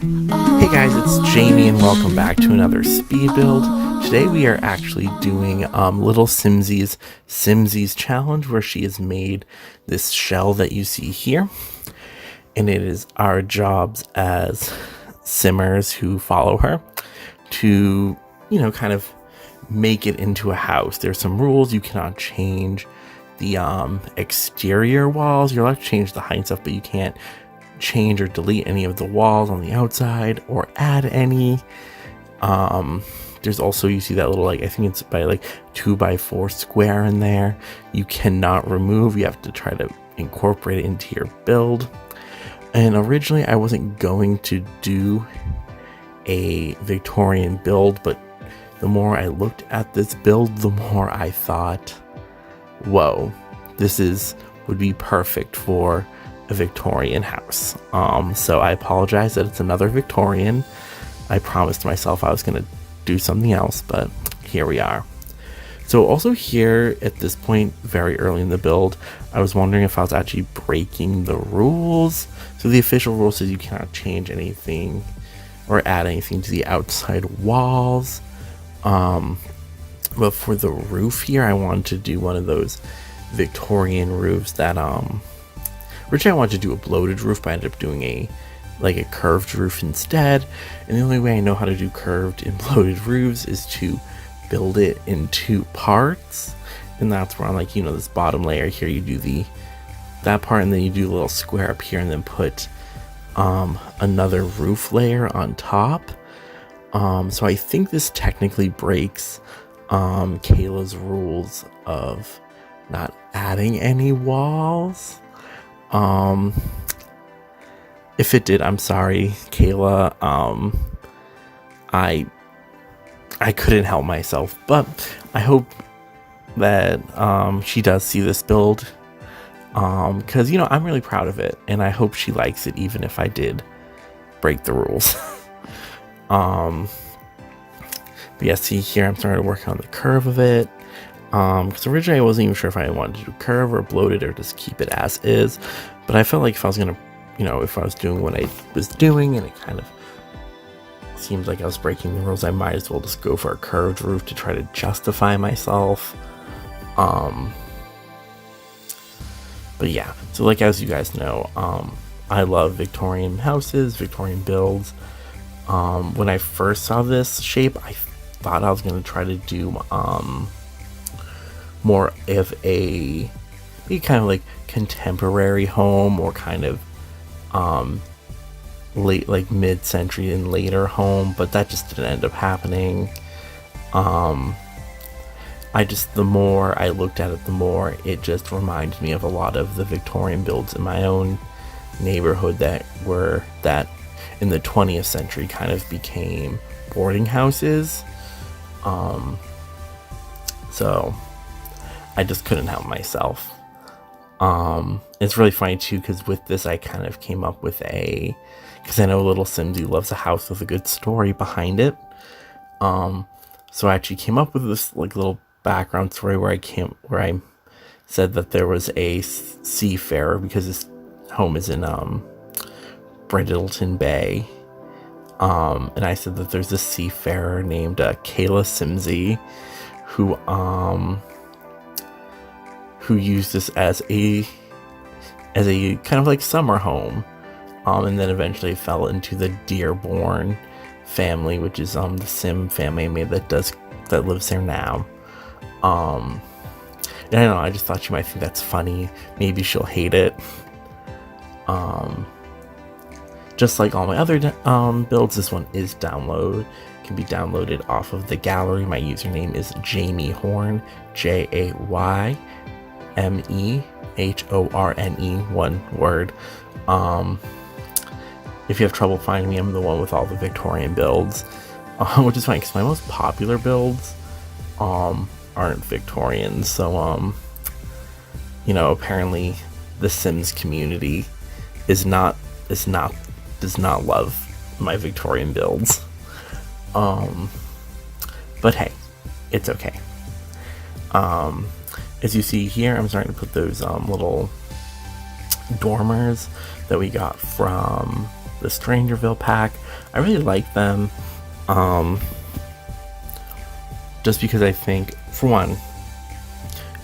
Hey guys, it's Jamie and welcome back to another speed build. Today we are actually doing Simsie's challenge, where she has made this shell that you see here. And it is our jobs as simmers who follow her to, kind of make it into a house. There's some rules. You cannot change the exterior walls. You're allowed to change the height and stuff, but you can't change or delete any of the walls on the outside or add any. There's also, you see that little, I think it's by 2x4 square in there. You cannot remove. You have to try to incorporate it into your build. And originally I wasn't going to do a Victorian build, but the more I looked at this build, the more I thought, whoa, would be perfect for a Victorian house. So I apologize that it's another Victorian. I promised myself I was going to do something else, but here we are. So also here at this point, very early in the build, I was wondering if I was actually breaking the rules. So the official rule says you cannot change anything or add anything to the outside walls. But for the roof here, I wanted to do one of those Victorian roofs that originally I wanted to do a bloated roof, but I ended up doing a curved roof instead. And the only way I know how to do curved and bloated roofs is to build it in two parts. And that's where on this bottom layer here, you do that part, and then you do a little square up here, and then put another roof layer on top. So I think this technically breaks Kayla's rules of not adding any walls. If it did, I'm sorry, Kayla. I couldn't help myself, but I hope that she does see this build, because I'm really proud of it, and I hope she likes it, even if I did break the rules. But yeah, see here, I'm starting to work on the curve of it. Because originally I wasn't even sure if I wanted to do curve or bloated or just keep it as is. But I felt like if I was gonna, if I was doing what I was doing and it kind of seems like I was breaking the rules, I might as well just go for a curved roof to try to justify myself. But yeah, so as you guys know, I love Victorian houses, Victorian builds. When I first saw this shape, I thought I was gonna try to do more of a kind of contemporary home, or kind of late mid-century and later home, but that just didn't end up happening. The more I looked at it, the more it just reminded me of a lot of the Victorian builds in my own neighborhood that in the 20th century kind of became boarding houses. So I just couldn't help myself. It's really funny too, because with this I kind of came up with because I know Lilsimsie loves a house with a good story behind it. So I actually came up with this little background story where I said that there was a seafarer, because this home is in Bridleton Bay. And I said that there's a seafarer named Kayla Simsie who used this as a kind of summer home, and then eventually fell into the Dearborn family, which is the Sim family that lives there now. And I don't know, I just thought you might think that's funny. Maybe she'll hate it. Just like all my other builds, this one can be downloaded off of the gallery. My username is Jaymehorne, Jaymehorne, one word. If you have trouble finding me, I'm the one with all the Victorian builds, which is funny because my most popular builds aren't Victorian. So apparently the Sims community does not love my Victorian builds. But hey, it's okay. As you see here, I'm starting to put those little dormers that we got from the Strangerville pack. I really like them, just because I think, for one,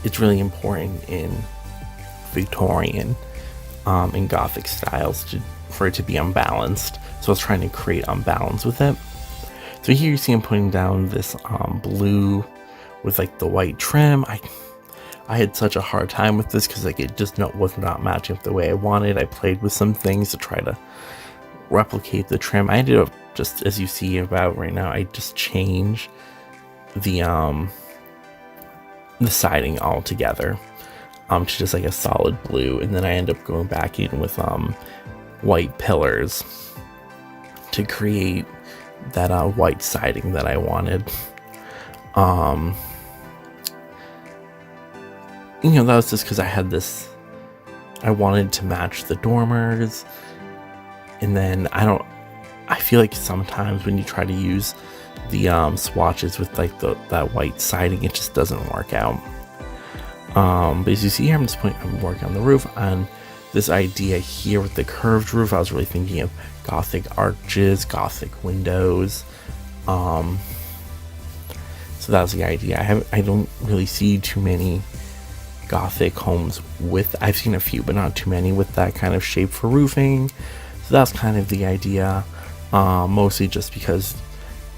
it's really important in Victorian and Gothic styles for it to be unbalanced. So I was trying to create unbalance with it. So here you see I'm putting down this blue with like the white trim. I had such a hard time with this because like it just was not matching up the way I wanted. I played with some things to try to replicate the trim. I ended up, just as you see about right now, I just changed the siding altogether to just like a solid blue, and then I end up going back in with white pillars to create that white siding that I wanted. You know, that was just because I wanted to match the dormers, and then I feel like sometimes when you try to use the swatches with like that white siding, it just doesn't work out. But as you see here, I'm working on the roof, on this idea here with the curved roof. I was really thinking of Gothic arches, Gothic windows. So that was the idea. I don't really see too many Gothic homes I've seen a few, but not too many with that kind of shape for roofing. So that's kind of the idea, mostly just because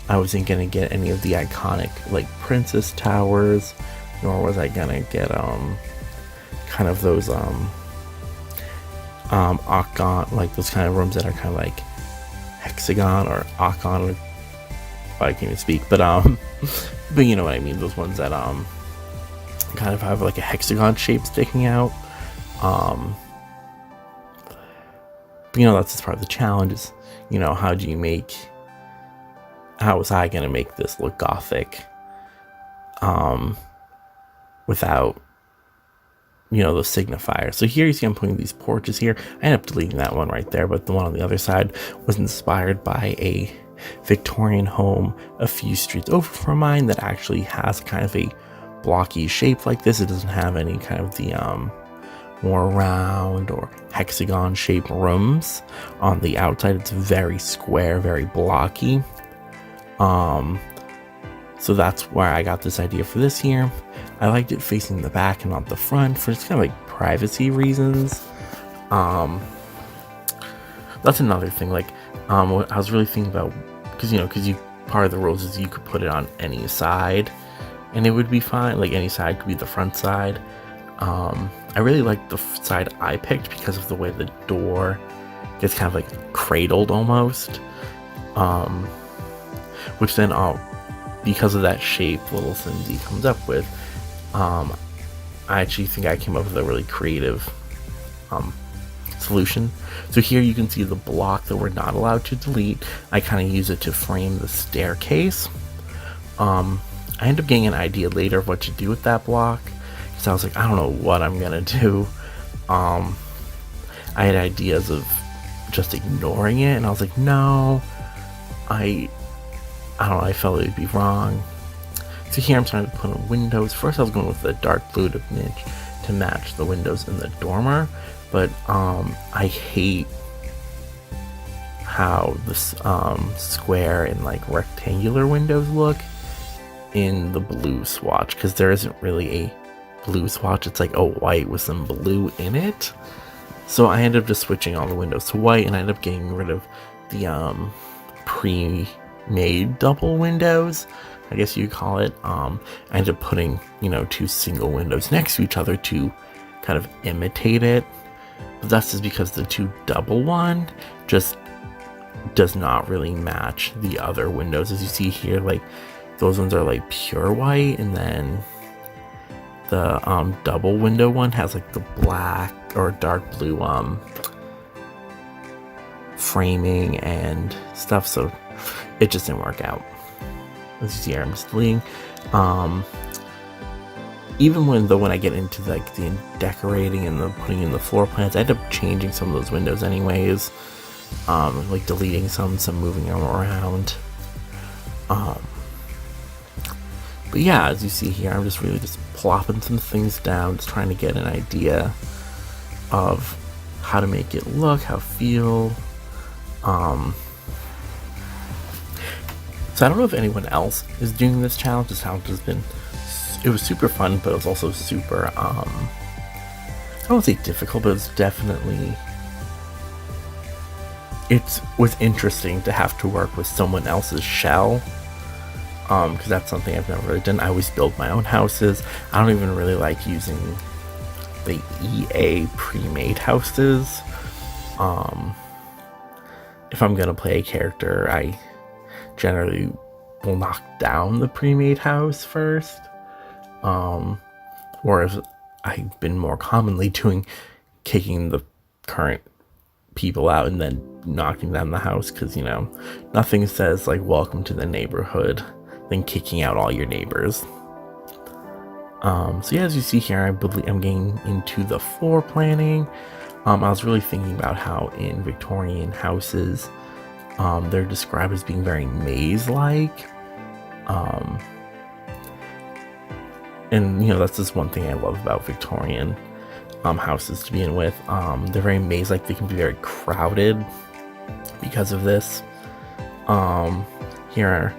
I wasn't gonna get any of the iconic like princess towers, nor was I gonna get kind of those octagon, like those kind of rooms that are kind of like hexagon or octagon. I can't even speak, but you know what I mean. Those ones that kind of have like a hexagon shape sticking out. But you know, that's just part of the challenge. Is, you know, how was I gonna make this look Gothic without, you know, the signifier. So here you see I'm putting these porches here. I ended up deleting that one right there, but the one on the other side was inspired by a Victorian home a few streets over from mine that actually has kind of a blocky shape like this. It doesn't have any kind of the more round or hexagon shaped rooms on the outside. It's very square, very blocky. So that's where I got this idea for this here. I liked it facing the back and not the front for just kind of like privacy reasons. That's another thing. Like, what I was really thinking about, because part of the rules is you could put it on any side and it would be fine. Like any side could be the front side. I really like the side I picked because of the way the door gets kind of like cradled almost. Which then because of that shape Lilsimsie comes up with, I actually think I came up with a really creative solution. So here you can see the block that we're not allowed to delete. I kind of use it to frame the staircase. I ended up getting an idea later of what to do with that block, because I was like, I don't know what I'm gonna do. I had ideas of just ignoring it, and I was like, no, I don't know, I felt it would be wrong. So here I'm trying to put in windows. First I was going with the dark blue to match the windows in the dormer, but I hate how this square and like rectangular windows look in the blue swatch, because there isn't really a blue swatch. It's like a white with some blue in it. So I ended up just switching all the windows to white, and I ended up getting rid of the pre-made double windows, I guess you call it. I ended up putting, two single windows next to each other to kind of imitate it. But that's just because the two double one just does not really match the other windows. As you see here, like those ones are like pure white, and then the double window one has like the black or dark blue framing and stuff, so it just didn't work out. As you see here, I'm just deleting. Even when I get into like the decorating and the putting in the floor plans, I end up changing some of those windows anyways, like deleting some moving them around. But yeah, as you see here, I'm just really just plopping some things down, just trying to get an idea of how to make it look, how it feel. So I don't know if anyone else is doing this challenge. This challenge has been, it was super fun, but it was also super, I don't want to say difficult, but it's definitely, it was interesting to have to work with someone else's shell. Because that's something I've never really done. I always build my own houses. I don't even really like using the EA pre-made houses. If I'm gonna play a character, I generally will knock down the pre-made house first. Or if I've been more commonly doing, kicking the current people out and then knocking down the house, because nothing says like welcome to the neighborhood than kicking out all your neighbors. So yeah, as you see here, I believe I'm getting into the floor planning. I was really thinking about how in Victorian houses, they're described as being very maze-like. And that's just one thing I love about Victorian houses to begin with. They're very maze-like. They can be very crowded because of this. Here,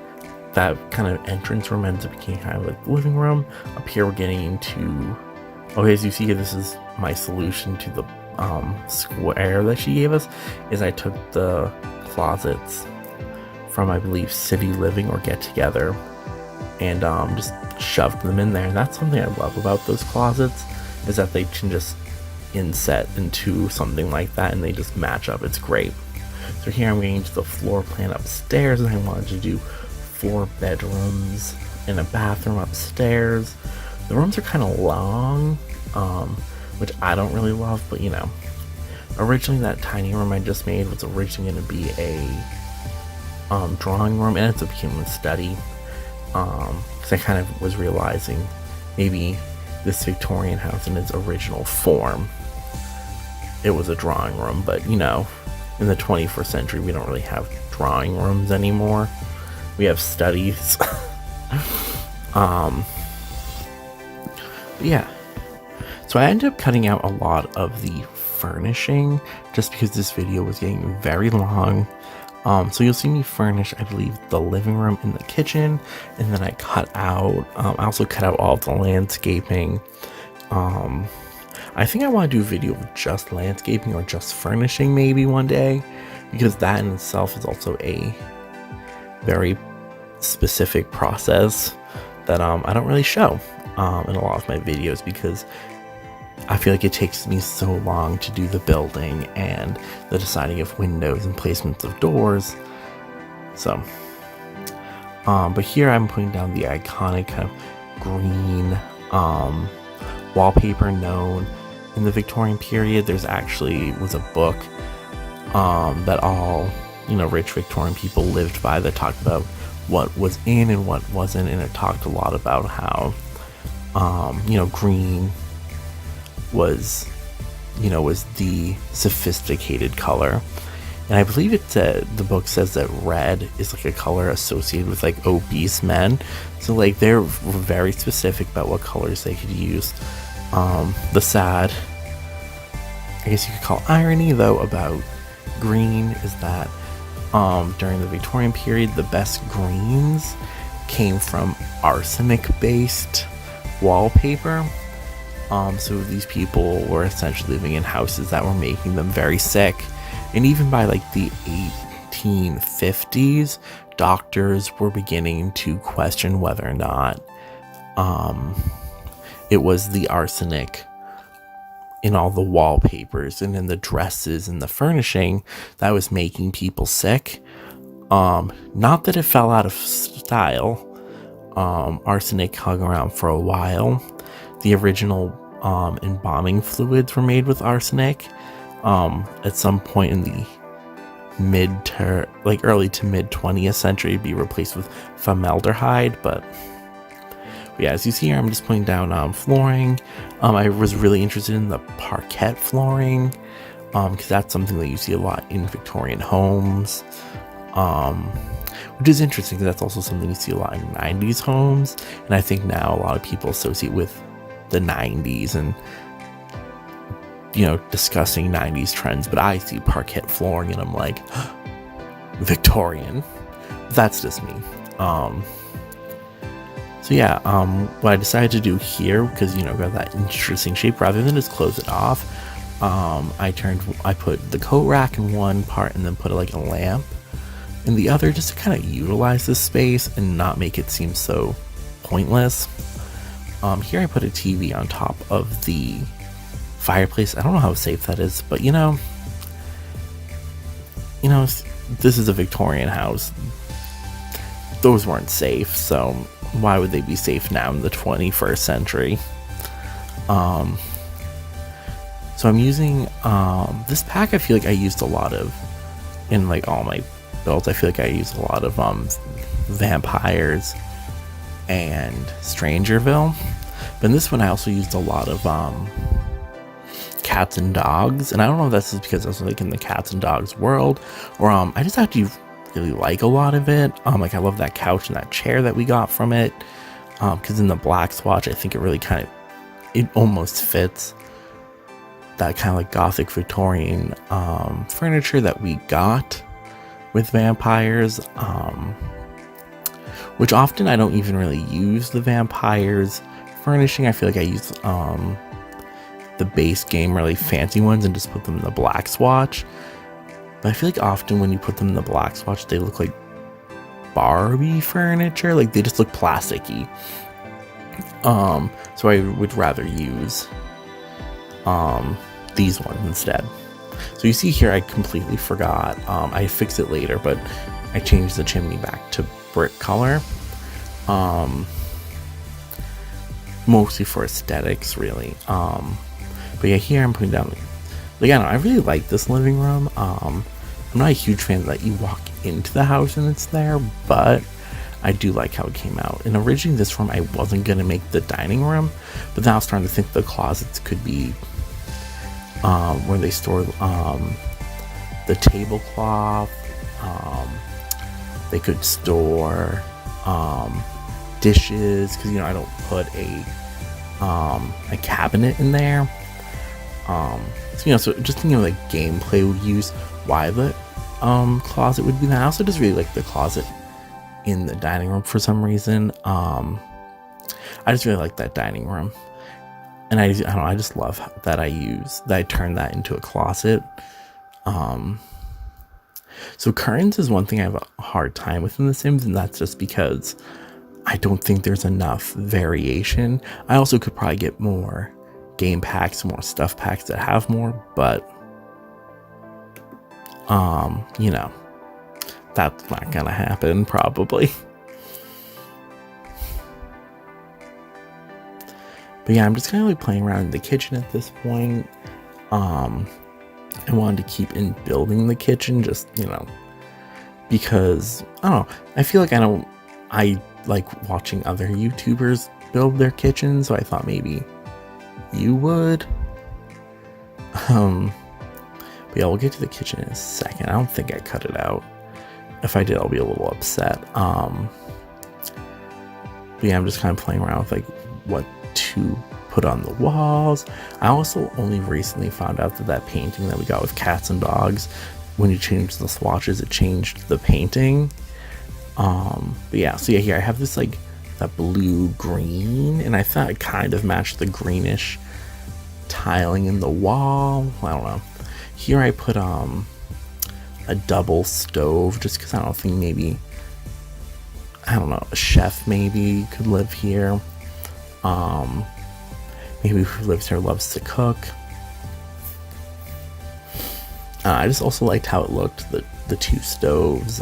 that kind of entrance room ends up being kind of like the living room. Up here, we're getting into, okay, as you see here, this is my solution to the square that she gave us, is I took the closets from, I believe, City Living or Get Together, and just shoved them in there. And that's something I love about those closets, is that they can just inset into something like that and they just match up. It's great. So here I'm getting to the floor plan upstairs, and I wanted to do 4 bedrooms and a bathroom upstairs. The rooms are kind of long, which I don't really love, but originally that tiny room I just made was originally going to be a drawing room, and it became a study, because I kind of was realizing maybe this Victorian house in its original form, it was a drawing room, but in the 21st century we don't really have drawing rooms anymore. We have studies. Yeah. So I ended up cutting out a lot of the furnishing just because this video was getting very long. So you'll see me furnish, I believe, the living room and the kitchen, and then I cut out, I also cut out all of the landscaping. I think I want to do a video of just landscaping or just furnishing maybe one day, because that in itself is also a very specific process that I don't really show in a lot of my videos, because I feel like it takes me so long to do the building and the deciding of windows and placements of doors. So but here I'm putting down the iconic kind of green wallpaper known in the Victorian period. There's actually was a book that all rich Victorian people lived by, that talked about what was in and what wasn't, and it talked a lot about how green was the sophisticated color, and I believe the book says that red is like a color associated with like obese men, so like they're very specific about what colors they could use. The sad, I guess you could call irony though about green is that during the Victorian period, the best greens came from arsenic based wallpaper. So these people were essentially living in houses that were making them very sick, and even by like the 1850s, doctors were beginning to question whether or not it was the arsenic in all the wallpapers and in the dresses and the furnishing that was making people sick. Not that it fell out of style. Arsenic hung around for a while. The original embalming fluids were made with arsenic at some point in the early to mid 20th century. It'd be replaced with formaldehyde, but yeah, as you see here, I'm just putting down flooring. I was really interested in the parquet flooring, because that's something that you see a lot in Victorian homes, which is interesting because that's also something you see a lot in 90s homes, and I think now a lot of people associate with the 90s and discussing 90s trends, but I see parquet flooring and I'm like, Victorian. That's just me. So yeah, what I decided to do here, because got that interesting shape, rather than just close it off, I put the coat rack in one part and then put like a lamp in the other, just to kind of utilize this space and not make it seem so pointless. Here I put a TV on top of the fireplace. I don't know how safe that is, but this is a Victorian house. Those weren't safe, so why would they be safe now in the 21st century? So I'm using this pack. I feel like I used a lot of in like all my builds. I feel like I used a lot of vampires and Strangerville, but in this one I also used a lot of cats and dogs, and I don't know if that's just because I was like in the cats and dogs world, or I just actually really like a lot of it. Like I love that couch and that chair that we got from it, because in the black swatch I think it really it almost fits that kind of like Gothic Victorian furniture that we got with vampires, which often I don't even really use the vampires furnishing. I feel like I use the base game really fancy ones and just put them in the black swatch. But I feel like often when you put them in the black swatch, they look like Barbie furniture. Like they just look plasticky. So I would rather use these ones instead. So you see here, I completely forgot. I fixed it later, but I changed the chimney back to brick color. Mostly for aesthetics, really. But yeah, here I'm putting down, like, I don't know, I really like this living room. I'm not a huge fan that you walk into the house and it's there, but I do like how it came out. And originally this room, I wasn't going to make the dining room, but now I was starting to think the closets could be where they store the tablecloth. They could store dishes, because I don't put a cabinet in there. So just thinking of like gameplay would use why the closet would be there. I also just really like the closet in the dining room for some reason. I just really like that dining room, and I don't know, I just love that I turned that into a closet. So curtains is one thing I have a hard time with in The Sims, and that's just because I don't think there's enough variation. I also could probably get more game packs, more stuff packs that have more, but that's not gonna happen probably. But yeah, I'm just kind of like playing around in the kitchen at this point. I wanted to keep in building the kitchen, just because I don't know, I feel like I like watching other YouTubers build their kitchen, so I thought maybe you would. But yeah, we'll get to the kitchen in a second. I don't think I cut it out. If I did, I'll be a little upset. But yeah, I'm just kind of playing around with like what to put on the walls. I also only recently found out that painting that we got with cats and dogs, when you change the swatches, it changed the painting. But yeah, so yeah, here I have this like that blue green, and I thought it kind of matched the greenish tiling in the wall. I don't know. Here I put a double stove, just because I don't think maybe, I don't know, a chef maybe could live here. Maybe who lives here loves to cook. I just also liked how it looked, the two stoves.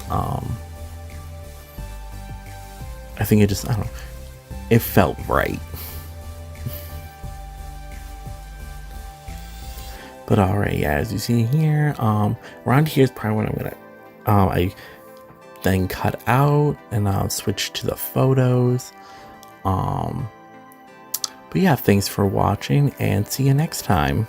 I think it just, I don't know, it felt right. But alright, yeah, as you see here, around here is probably what I'm gonna, I then cut out and I'll switch to the photos. But yeah, thanks for watching and see you next time.